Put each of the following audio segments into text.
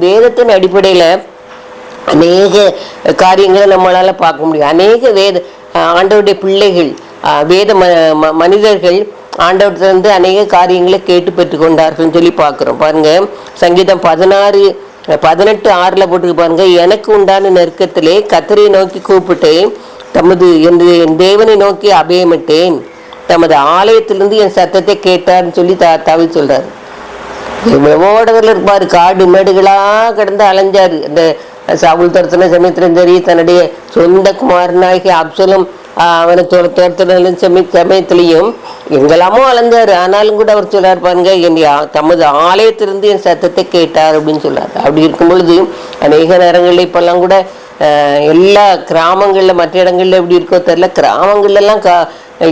வேதத்தின் அடிப்படையில் அநேக காரியங்களை நம்மளால பார்க்க முடியும். அநேக ஆண்டவருடைய பிள்ளைகள், வேத மனிதர்கள் ஆண்டவர்கிட்ட அநேக காரியங்களை கேட்டு பெற்றுக்கொண்டார்கள் சொல்லி பார்க்குறோம். பாருங்க, சங்கீதம் 18:6 போட்டு பாருங்க, எனக்கு உண்டான நெருக்கத்திலே கர்த்தரை நோக்கி கூப்பிட்டு என் தேவனை நோக்கி அபயமிட்டேன், தமது ஆலயத்திலிருந்து என் சத்தத்தை கேட்டார்னு சொல்லி தாவீது சொல்றாரு. எவ்வளவோடவர்கள் இருப்பாரு, காடு மேடுகளா கிடந்து அலைஞ்சாரு. அந்த சவுல் துரத்தின சமயத்திலும் சரி, தன்னுடைய சொந்த குமாரனாகி அப்சலோம் அவனை துரத்தின சமயத்திலையும் எங்கெல்லாமோ அலைஞ்சாரு. ஆனாலும் கூட அவர் சொல்றாரு பாருங்க, தமது ஆலயத்திலிருந்து என் சத்தத்தை கேட்டார் அப்படின்னு சொல்றாரு. அப்படி இருக்கும் பொழுது அநேக நேரங்களில் இப்பெல்லாம் கூட எல்லா கிராமங்களில், மற்ற இடங்கள்ல எப்படி இருக்கோ தெரியல, கிராமங்கள்லாம்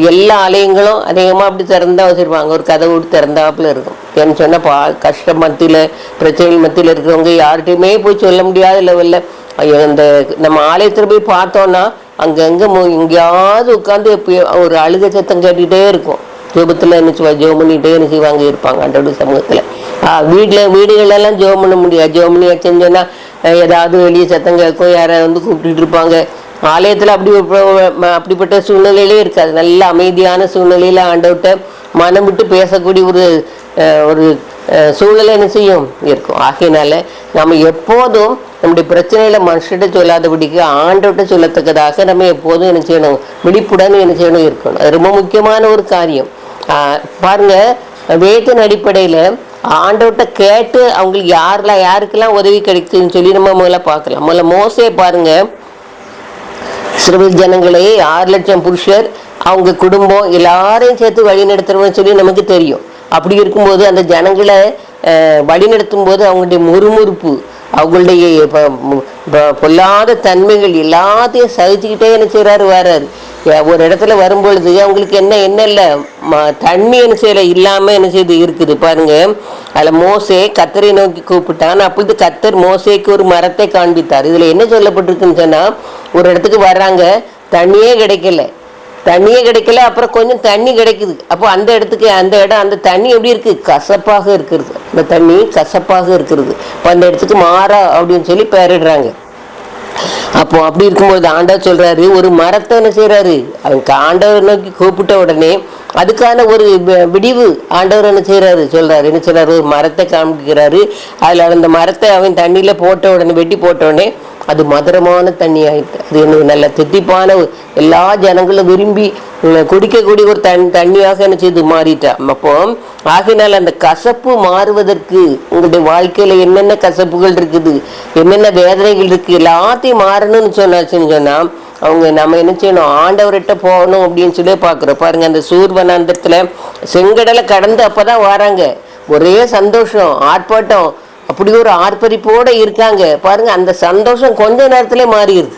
எல்லா ஆலயங்களும் அநேகமாக அப்படி திறந்தா வச்சுருப்பாங்க, ஒரு கதை விட்டு திறந்தாப்புல இருக்கும். ஏன்னு சொன்னால் கஷ்டம் மத்தியில், பிரச்சனை மத்தியில் இருக்கிறவங்க யார்கிட்டையுமே போய் சொல்ல முடியாத லெவலில் அந்த நம்ம ஆலயத்தில் போய் பார்த்தோன்னா அங்கங்கே எங்கேயாவது உட்காந்து ஒரு அழுகை சத்தம் கேட்டுக்கிட்டே இருக்கும். ஜோபத்தில் ஜோம் பண்ணிகிட்டே செய்வாங்க இருப்பாங்க ஆண்டவருடைய சமூகத்தில். வீடுகளெல்லாம் ஜோம் பண்ண முடியாது. ஜோம் பண்ணி வச்சுன்னு சொன்னால் ஏதாவது வெளியே சத்தம் கேட்கும், யாராவது கூப்பிட்டுட்டு இருப்பாங்க. ஆலயத்தில் அப்படிப்பட்ட சூழ்நிலையிலே இருக்காது. நல்ல அமைதியான சூழ்நிலையில் ஆண்டவர்கிட்ட மனம் விட்டு பேசக்கூடிய ஒரு சூழ்நிலை என்ன செய்யும் இருக்கும். ஆகையினால நம்ம எப்போதும் நம்முடைய பிரச்சனையில மனுஷிட்ட சொல்லாதபடிக்கு ஆண்டவர்கிட்ட சொல்லத்தக்கதாக நம்ம எப்போதும் என்ன செய்யணும், விழிப்புடன் என்ன செய்யணும் இருக்கணும். அது ரொம்ப முக்கியமான ஒரு காரியம். பாருங்க, வேதத்தின் அடிப்படையில் ஆண்டவர்கிட்ட கேட்டு அவங்களுக்கு யாருக்கெல்லாம் உதவி கிடைக்குதுன்னு சொல்லி நம்ம முதல்ல பார்க்கலாம். முதல்ல மோசே பாருங்க, இஸ்ரவேல் ஜனங்களே 6 லட்சம் புருஷர், அவங்க குடும்பம் எல்லாரையும் சேர்த்து வழி நடத்துறோம்னு சொல்லி நமக்கு தெரியும். அப்படி இருக்கும்போது அந்த ஜனங்களை வழி நடத்தும் போது அவங்களுடைய முறுமுறுப்பு, அவங்களுடைய பொல்லாத தன்மைகள் எல்லாத்தையும் சகிச்சுக்கிட்டே என்ன செய்யறாரு, வர்றாரு. ஒரு இடத்துல வரும்பொழுது அவங்களுக்கு என்ன இல்லை, தண்ணி என்ன செய்யல இல்லாம என்ன செய்து இருக்குது பாருங்க. அதில் மோசே கர்த்தரை நோக்கி கூப்பிட்டான். அப்பொழுது கர்த்தர் மோசேக்கு ஒரு மரத்தை காண்பித்தார். இதுல என்ன சொல்லப்பட்டிருக்குன்னு சொன்னா, ஒரு இடத்துக்கு வர்றாங்க, தண்ணியே கிடைக்கல, அப்புறம் கொஞ்சம் தண்ணி கிடைக்குது. அப்போ அந்த இடம் அந்த தண்ணி எப்படி இருக்கு, கசப்பாக இருக்கிறது. அந்த தண்ணி கசப்பாக இருக்கிறது. இப்போ அந்த இடத்துக்கு மாறா அப்படின்னு சொல்லி பெயரிடுறாங்க. அப்போ அப்படி இருக்கும்போது ஆண்டவர் சொல்றாரு, ஒரு மரத்தை என்ன செய்யறாரு, அவங்க ஆண்டவர் நோக்கி கூப்பிட்ட உடனே அதுக்கான ஒரு விடிவு ஆண்டவர் என்ன சொல்றாரு, ஒரு மரத்தை காமிக்கிறாரு. அதுல அந்த மரத்தை அவன் தண்ணியில வெட்டி போட்ட உடனே அது மதுரமான தண்ணி ஆயிட்டு, அது என்ன நல்ல தித்திப்பான, எல்லா ஜனங்களும் விரும்பி குடிக்கக்கூடிய ஒரு தண்ணியாக என்ன செய்து மாறிட்டான். அப்போ ஆகினால் அந்த கசப்பு மாறுவதற்கு உங்களுடைய வாழ்க்கையில என்னென்ன கசப்புகள் இருக்குது, என்னென்ன வேதனைகள் இருக்கு, எல்லாத்தையும் மாறணும்னு சொன்னா அவங்க நம்ம என்ன செய்யணும், ஆண்டவர்கிட்ட போகணும் அப்படின்னு சொல்லி பார்க்குறோம். பாருங்க, அந்த சூர்வனாந்தத்துல செங்கடலை கடந்து அப்பதான் வராங்க, ஒரே சந்தோஷம், ஆர்ப்பாட்டம், அப்படி ஒரு ஆர்ப்பரிப்போட இருக்காங்க பாருங்க. அந்த சந்தோஷம் கொஞ்ச நேரத்திலே மாறிடுது.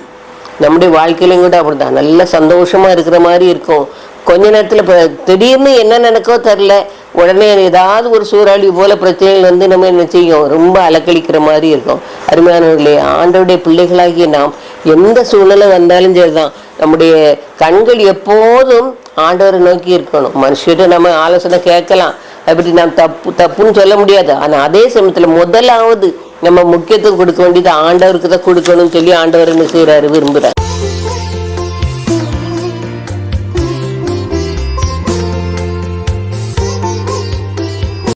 நம்முடைய வாழ்க்கையிலையும் கூட அப்படிதான், நல்ல சந்தோஷமா இருக்கிற மாதிரி இருக்கும். கொஞ்ச நேரத்துல திடீர்னு என்ன நடக்கோ தெரில, உடனே ஏதாவது ஒரு சூறாவளி போல பிரச்சனைகள் நம்ம என்ன செய்யும், ரொம்ப அலக்களிக்கிற மாதிரி இருக்கும். அருமையானவர்களே, ஆண்டவருடைய பிள்ளைகளாகிய நாம் எந்த சூழ்நிலை வந்தாலும் சரிதான், நம்முடைய கண்கள் எப்போதும் ஆண்டவரை நோக்கி இருக்கணும். மனுஷர்கிட்ட நம்ம ஆலோசனை கேட்கலாம், அப்படி நாம் தப்புன்னு சொல்ல முடியாது. ஆனா அதே சமயத்துல முதலாவது நம்ம முக்கியத்துவம் கொடுக்க வேண்டியது ஆண்டவருக்கு தான் கொடுக்கணும்னு சொல்லி ஆண்டவர் என்ன செய்யறாரு, விரும்புறாரு.